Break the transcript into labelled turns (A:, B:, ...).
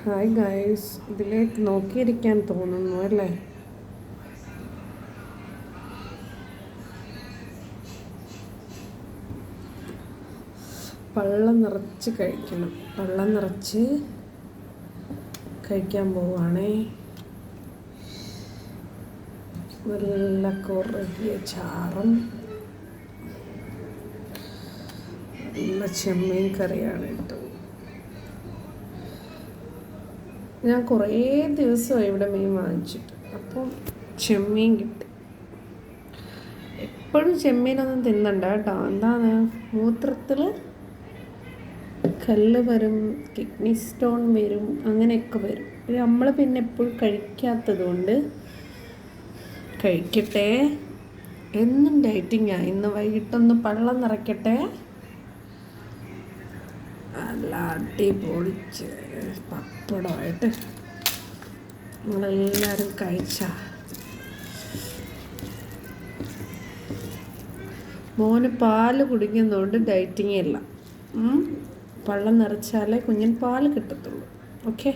A: Hi guys, ഇതിലേക്ക് നോക്കിയിരിക്കാൻ തോന്നുന്നു അല്ലേ? പള്ളം നിറച്ച് കഴിക്കണം. പള്ളം നിറച്ച് കഴിക്കാൻ പോവുകയാണേ. നല്ല കുറുകിയ ചാറും നല്ല ചെമ്മീൻ കറിയാണ് കേട്ടോ. ഞാൻ കുറേ ദിവസമായി ഇവിടെ മീൻ വാങ്ങിച്ചിട്ട്, അപ്പം ചെമ്മീൻ കിട്ടി. എപ്പോഴും ചെമ്മീനൊന്നും തിന്നണ്ട കേട്ടോ. എന്താണ്, മൂത്രത്തിൽ കല്ല് വരും, കിഡ്നി സ്റ്റോൺ വരും, അങ്ങനെയൊക്കെ വരും. നമ്മൾ പിന്നെ എപ്പോഴും കഴിക്കാത്തത് കൊണ്ട് കഴിക്കട്ടെ. എന്നും ഡയറ്റിങ്ങാ. ഇന്ന് വൈകിട്ടൊന്ന് പള്ളം നിറയ്ക്കട്ടെ. നല്ല അടിപൊളിച്ച് പപ്പടമായിട്ട് നമ്മളെല്ലാവരും കഴിച്ചാ. മോന് പാല് കുടിക്കുന്നതുകൊണ്ട് ഡയറ്റിങ് ഇല്ല. പള്ളം നിറച്ചാലേ കുഞ്ഞിന് പാല് കിട്ടത്തുള്ളൂ. ഓക്കെ.